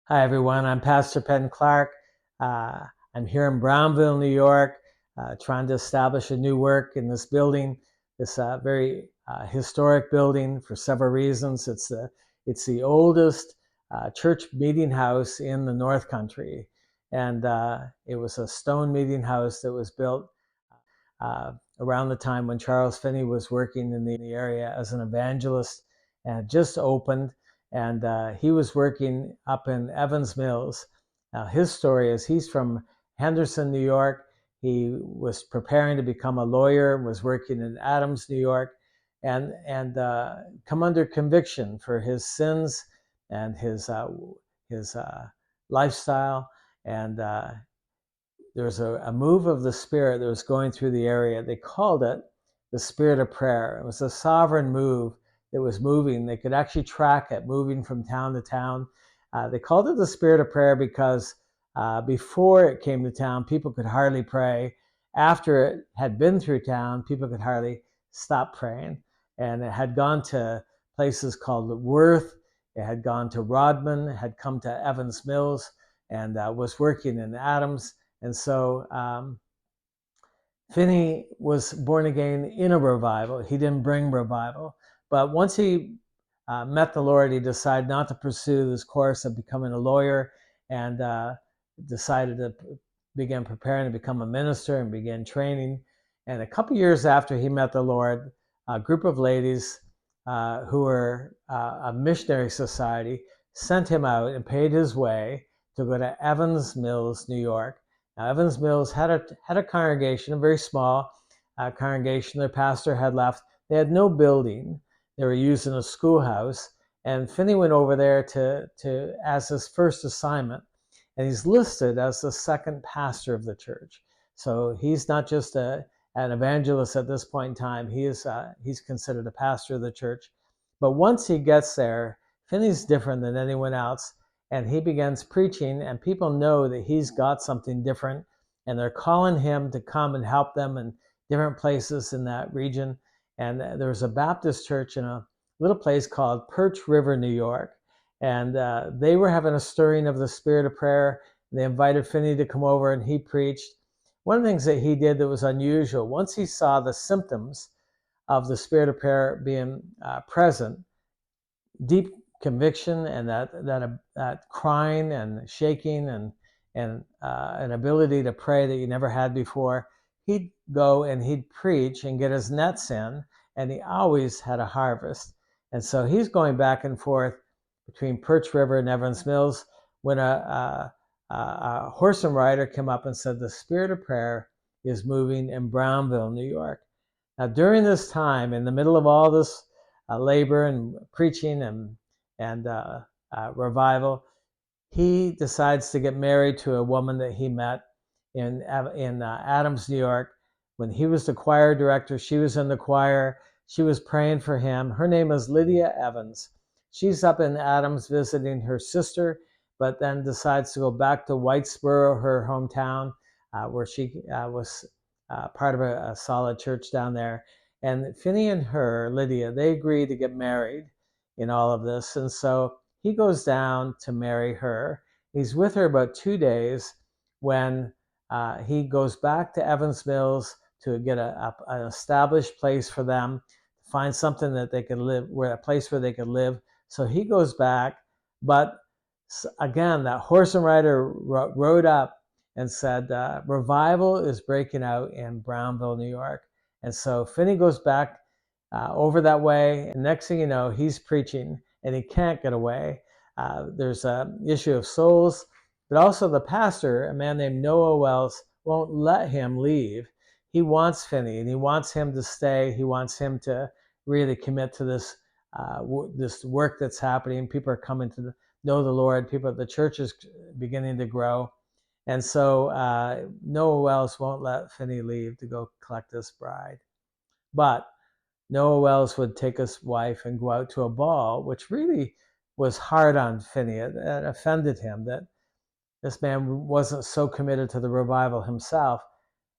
Hi, everyone. I'm Pastor Penn Clark. I'm here in Brownville, New York, trying to establish a new work in this building, this very historic building for several reasons. It's the oldest church meeting house in the North Country, and it was a stone meeting house that was built around the time when Charles Finney was working in the area as an evangelist and just opened. And he was working up in Evans Mills. His story is he's from Henderson, New York. He was preparing to become a lawyer, was working in Adams, New York, and come under conviction for his sins and his lifestyle. And there was a move of the Spirit that was going through the area. They called it the Spirit of Prayer. It was a sovereign move that was moving. They could actually track it, moving from town to town. They called it the Spirit of Prayer because before it came to town, people could hardly pray. After it had been through town, people could hardly stop praying. And it had gone to places called Worth. It had gone to Rodman. It had come to Evans Mills and was working in Adams. And so Finney was born again in a revival. He didn't bring revival. But once he met the Lord, he decided not to pursue this course of becoming a lawyer and decided to begin preparing to become a minister and begin training. And a couple years after he met the Lord, a group of ladies who were a missionary society sent him out and paid his way to go to Evans Mills, New York. Now, Evans Mills had a congregation, a very small congregation. Their pastor had left. They had no building. They were using a schoolhouse. And Finney went over there to as his first assignment. And he's listed as the second pastor of the church. So he's not just an evangelist at this point in time. He's considered a pastor of the church. But once he gets there, Finney's different than anyone else. And he begins preaching, and people know that he's got something different, and they're calling him to come and help them in different places in that region. And there was a Baptist church in a little place called Perch River, New York, and they were having a stirring of the Spirit of prayer. They invited Finney to come over, and he preached. One of the things that he did that was unusual, once he saw the symptoms of the Spirit of prayer being present, deep conviction and that crying and shaking and an ability to pray that you never had before, he'd go and he'd preach and get his nets in, and he always had a harvest. And so he's going back and forth between Perch River and Evans Mills when a horse and rider came up and said, the Spirit of prayer is moving in Brownville, New York. Now, during this time, in the middle of all this labor and preaching and revival, he decides to get married to a woman that he met in Adams, New York. When he was the choir director, she was in the choir. She was praying for him. Her name is Lydia Evans. She's up in Adams visiting her sister, but then decides to go back to Whitesboro, her hometown, where she was part of a solid church down there. And Finney and her, Lydia, they agree to get married in all of this. And so he goes down to marry her. He's with her about 2 days when he goes back to Evans Mills to get an established place for them, find something that they could live, a place where they could live. So he goes back, but again, that horse and rider rode up and said, revival is breaking out in Brownville, New York. And so Finney goes back over that way, and next thing you know, he's preaching, and he can't get away. There's an issue of souls, but also the pastor, a man named Noah Wells, won't let him leave. He wants Finney, and he wants him to stay. He wants him to really commit to this work that's happening. People are coming to know the Lord. The church is beginning to grow. And so Noah Wells won't let Finney leave to go collect this bride. But Noah Wells would take his wife and go out to a ball, which really was hard on Finney. It offended him that this man wasn't so committed to the revival himself,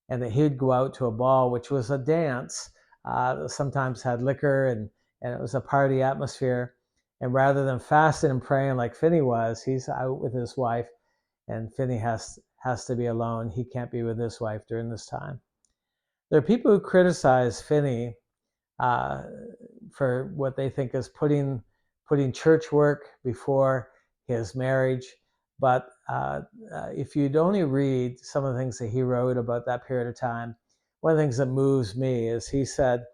and that he'd go out to a ball, which was a dance that sometimes had liquor, and it was a party atmosphere. And rather than fasting and praying like Finney was, he's out with his wife, and Finney has to be alone. He can't be with his wife during this time. There are people who criticize Finney for what they think is putting church work before his marriage. But if you'd only read some of the things that he wrote about that period of time, one of the things that moves me is he said,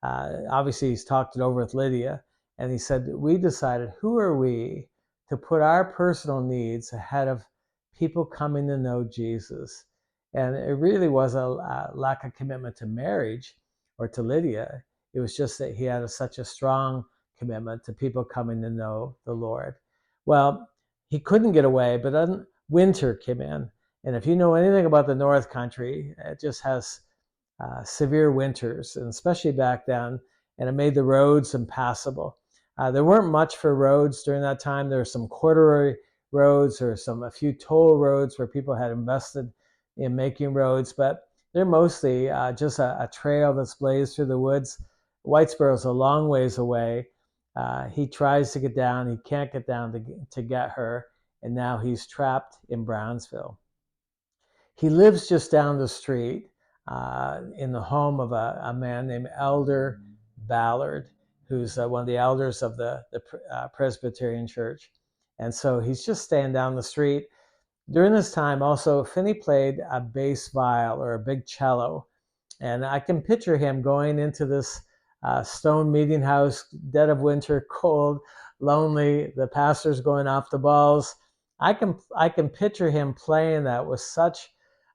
obviously he's talked it over with Lydia, and he said, we decided, who are we to put our personal needs ahead of people coming to know Jesus? And it really was a lack of commitment to marriage or to Lydia. It was just that he had such a strong commitment to people coming to know the Lord. Well, he couldn't get away, but then winter came in. And if you know anything about the North Country, it just has severe winters, and especially back then, and it made the roads impassable. There weren't much for roads during that time. There were some corduroy roads or a few toll roads where people had invested in making roads, but they're mostly just a trail that's blazed through the woods. Whitesboro's a long ways away. He tries to get down. He can't get down to get her, and now he's trapped in Brownsville. He lives just down the street in the home of a man named Elder Ballard, who's one of the elders of the Presbyterian Church. And so he's just staying down the street. During this time, also, Finney played a bass viol or a big cello. And I can picture him going into this stone meeting house, dead of winter, cold, lonely. The pastor's going off the balls. I can picture him playing that with such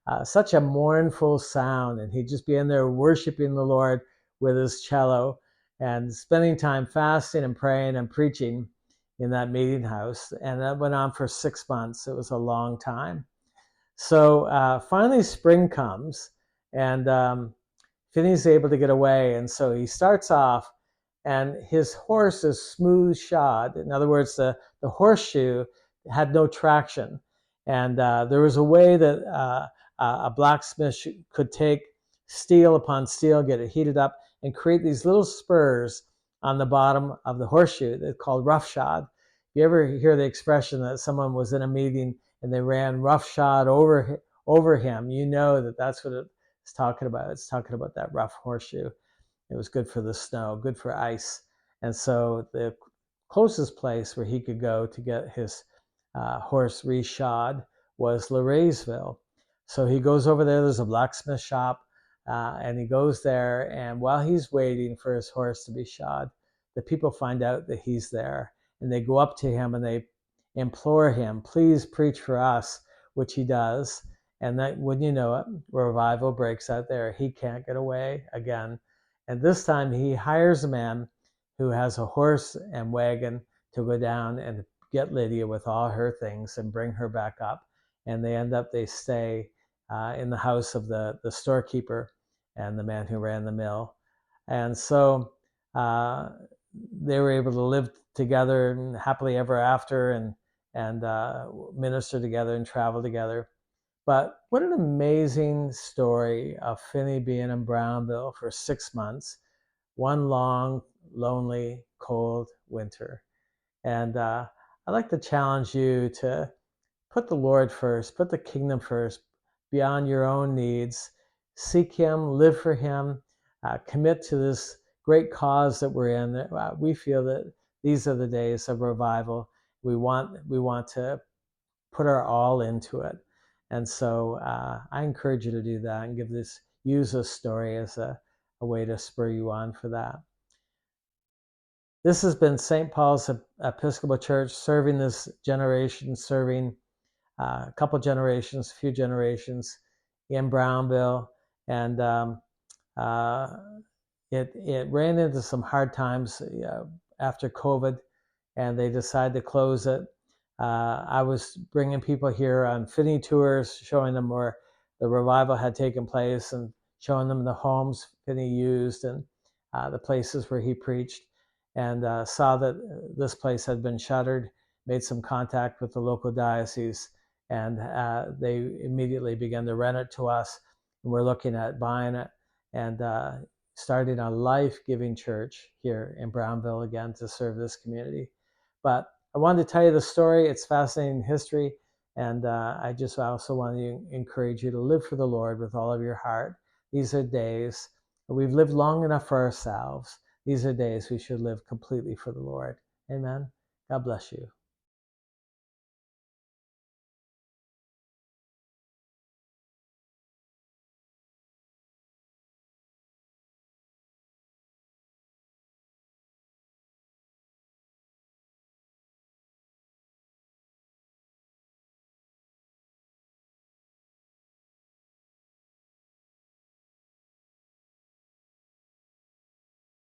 a mournful sound, and he'd just be in there worshiping the Lord with his cello and spending time fasting and praying and preaching in that meeting house. And that went on for 6 months. It was a long time. So finally spring comes, and Finney's able to get away. And so he starts off, and his horse is smooth shod. In other words, the horseshoe had no traction. And there was a way that a blacksmith could take steel upon steel, get it heated up, and create these little spurs on the bottom of the horseshoe. They're called roughshod. You ever hear the expression that someone was in a meeting and they ran roughshod over him? You know that that's what it's talking about. It's talking about that rough horseshoe. It was good for the snow, good for ice. And so the closest place where he could go to get his horse reshod was Laraysville. So he goes over there. There's a blacksmith shop, and he goes there. And while he's waiting for his horse to be shod, the people find out that he's there, and they go up to him and they implore him, please preach for us, which he does. And that, wouldn't you know it, revival breaks out there. He can't get away again. And this time he hires a man who has a horse and wagon to go down and get Lydia with all her things and bring her back up. And they stay in the house of the storekeeper and the man who ran the mill. And so they were able to live together and happily ever after, and minister together and travel together. But what an amazing story of Finney being in Brownville for 6 months, one long, lonely, cold winter. And I'd like to challenge you to put the Lord first, put the kingdom first, beyond your own needs. Seek Him, live for Him, commit to this great cause that we're in. We feel that these are the days of revival. We want to put our all into it. And so I encourage you to do that and use this story as a way to spur you on for that. This has been St. Paul's Episcopal Church, serving this generation, serving a couple generations, a few generations in Brownville. And it ran into some hard times after COVID, and they decided to close it. I was bringing people here on Finney tours, showing them where the revival had taken place and showing them the homes Finney used and the places where he preached, and saw that this place had been shuttered, made some contact with the local diocese, and they immediately began to rent it to us. And we're looking at buying it and starting a life-giving church here in Brownville again to serve this community. But I wanted to tell you the story. It's fascinating history. And I just also want to encourage you to live for the Lord with all of your heart. These are days, we've lived long enough for ourselves. These are days we should live completely for the Lord. Amen. God bless you.